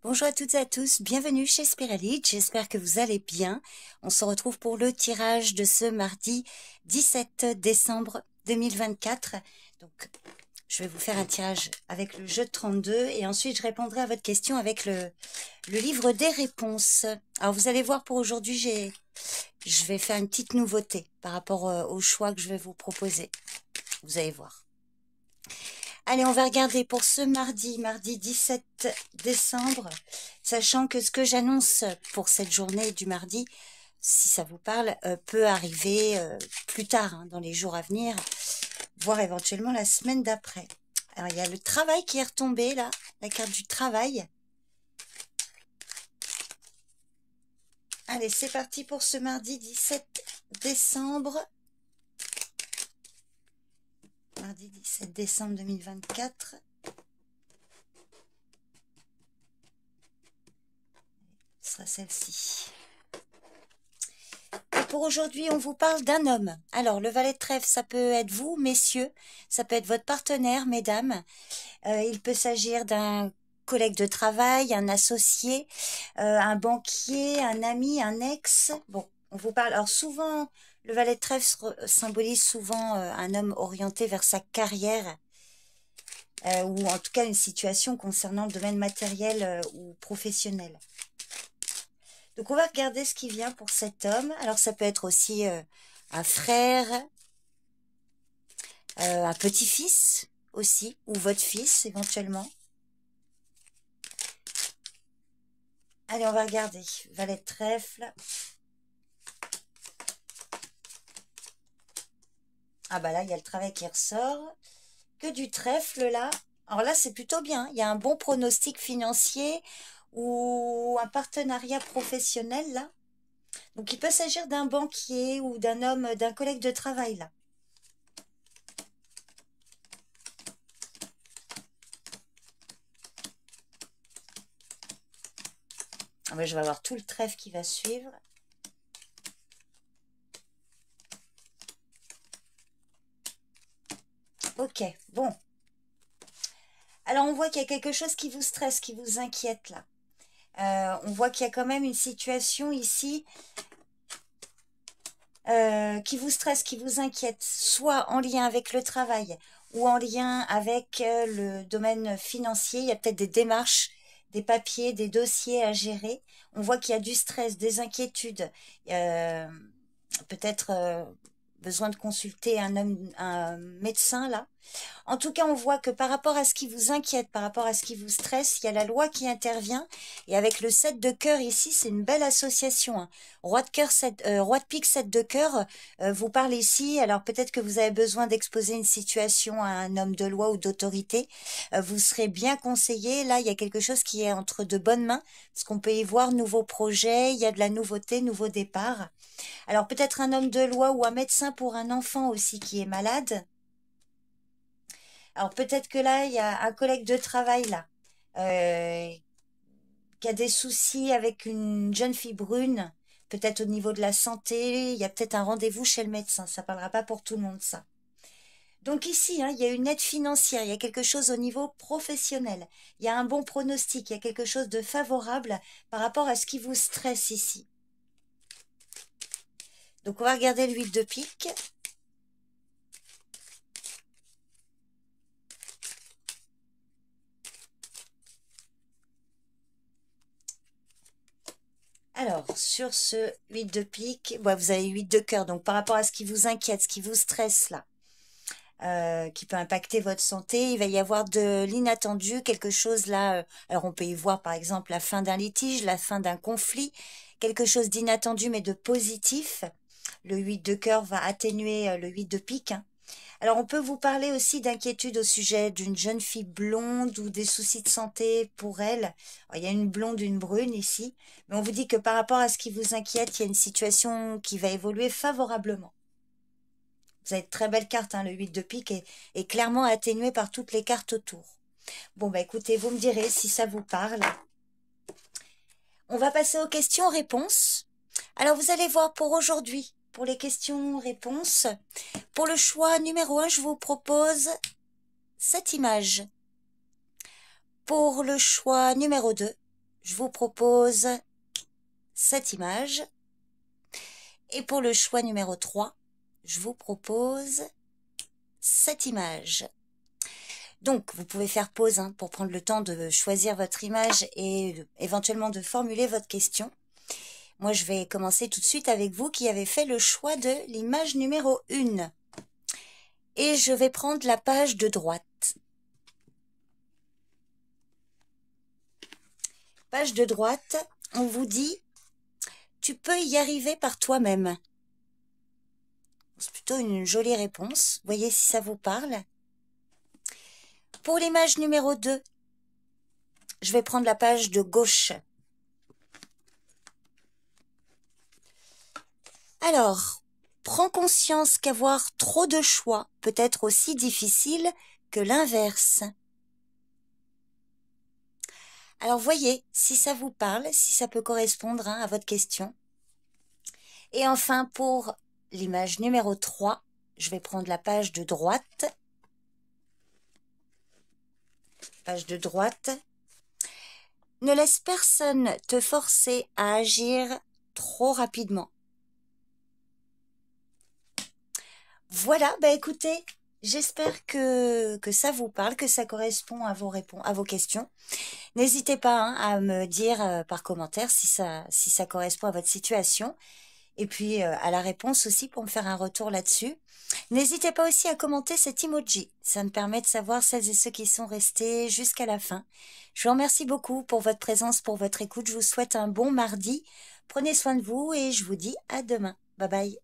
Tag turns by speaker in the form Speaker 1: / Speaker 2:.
Speaker 1: Bonjour à toutes et à tous, bienvenue chez Spiralite, j'espère que vous allez bien. On se retrouve pour le tirage de ce mardi 17 décembre 2024. Donc, je vais vous faire un tirage avec le jeu de 32 et ensuite je répondrai à votre question avec le livre des réponses. Alors vous allez voir pour aujourd'hui, je vais faire une petite nouveauté par rapport au choix que je vais vous proposer. Vous allez voir. Allez, on va regarder pour ce mardi 17 décembre, sachant que ce que j'annonce pour cette journée du mardi, si ça vous parle, peut arriver plus tard, hein, dans les jours à venir, voire éventuellement la semaine d'après. Alors, il y a le travail qui est retombé, là, la carte du travail. Allez, c'est parti pour ce mardi 17 décembre. Mardi 17 décembre 2024. Ce sera celle-ci. Et pour aujourd'hui, on vous parle d'un homme. Alors, le valet de trèfle, ça peut être vous, messieurs. Ça peut être votre partenaire, mesdames. Il peut s'agir d'un collègue de travail, un associé, un banquier, un ami, un ex. Bon, on vous parle. Alors, souvent, le valet de trèfle symbolise souvent un homme orienté vers sa carrière. Ou en tout cas une situation concernant le domaine matériel ou professionnel. Donc on va regarder ce qui vient pour cet homme. Alors ça peut être aussi un frère, un petit-fils aussi, ou votre fils éventuellement. Allez, on va regarder. Valet de trèfle. Ah bah là, il y a le travail qui ressort. Que du trèfle là. Alors là, c'est plutôt bien. Il y a un bon pronostic financier ou un partenariat professionnel là. Donc il peut s'agir d'un banquier ou d'un homme, d'un collègue de travail là. Ah ben, je vais avoir tout le trèfle qui va suivre. Ok, bon. Alors on voit qu'il y a quelque chose qui vous stresse, qui vous inquiète là. On voit qu'il y a quand même une situation ici qui vous stresse, qui vous inquiète, soit en lien avec le travail ou en lien avec le domaine financier. Il y a peut-être des démarches, des papiers, des dossiers à gérer. On voit qu'il y a du stress, des inquiétudes, peut-être besoin de consulter un médecin là. En tout cas, on voit que par rapport à ce qui vous inquiète, par rapport à ce qui vous stresse, il y a la loi qui intervient. Et avec le 7 de cœur ici, c'est une belle association, hein. Roi de cœur, roi de pique, 7 de cœur, vous parle ici. Alors peut-être que vous avez besoin d'exposer une situation à un homme de loi ou d'autorité. Vous serez bien conseillé. Là, il y a quelque chose qui est entre de bonnes mains, parce qu'on peut y voir nouveaux projets, il y a de la nouveauté, nouveau départ. Alors peut-être un homme de loi ou un médecin pour un enfant aussi qui est malade. Alors peut-être que là, il y a un collègue de travail là, qui a des soucis avec une jeune fille brune, peut-être au niveau de la santé, il y a peut-être un rendez-vous chez le médecin, ça ne parlera pas pour tout le monde ça. Donc ici, hein, il y a une aide financière, il y a quelque chose au niveau professionnel, il y a un bon pronostic, il y a quelque chose de favorable par rapport à ce qui vous stresse ici. Donc on va regarder l'huile de pique. Alors, sur ce 8 de pique, ouais, vous avez 8 de cœur, donc par rapport à ce qui vous inquiète, ce qui vous stresse là, qui peut impacter votre santé, il va y avoir de l'inattendu, quelque chose là, alors on peut y voir par exemple la fin d'un litige, la fin d'un conflit, quelque chose d'inattendu mais de positif. Le 8 de cœur va atténuer le 8 de pique, hein. Alors, on peut vous parler aussi d'inquiétude au sujet d'une jeune fille blonde ou des soucis de santé pour elle. Alors, il y a une blonde, une brune ici, mais on vous dit que par rapport à ce qui vous inquiète, il y a une situation qui va évoluer favorablement. Vous avez de très belles cartes, hein, le 8 de pique est clairement atténué par toutes les cartes autour. Bon, bah écoutez, vous me direz si ça vous parle. On va passer aux questions-réponses. Alors, vous allez voir pour aujourd'hui, pour les questions-réponses, pour le choix numéro 1, je vous propose cette image. Pour le choix numéro 2, je vous propose cette image. Et pour le choix numéro 3, je vous propose cette image. Donc, vous pouvez faire pause hein, pour prendre le temps de choisir votre image et éventuellement de formuler votre question. Moi, je vais commencer tout de suite avec vous qui avez fait le choix de l'image numéro 1. Et je vais prendre la page de droite. Page de droite, on vous dit « Tu peux y arriver par toi-même ». C'est plutôt une jolie réponse. Voyez si ça vous parle. Pour l'image numéro 2, je vais prendre la page de gauche. Alors, prends conscience qu'avoir trop de choix peut être aussi difficile que l'inverse. Alors, voyez si ça vous parle, si ça peut correspondre hein, à votre question. Et enfin, pour l'image numéro 3, je vais prendre la page de droite. Page de droite. Ne laisse personne te forcer à agir trop rapidement. Voilà, bah écoutez, j'espère que ça vous parle, que ça correspond à vos questions. N'hésitez pas hein, à me dire par commentaire si ça correspond à votre situation. Et puis à la réponse aussi pour me faire un retour là-dessus. N'hésitez pas aussi à commenter cet emoji. Ça me permet de savoir celles et ceux qui sont restés jusqu'à la fin. Je vous remercie beaucoup pour votre présence, pour votre écoute. Je vous souhaite un bon mardi. Prenez soin de vous et je vous dis à demain. Bye bye.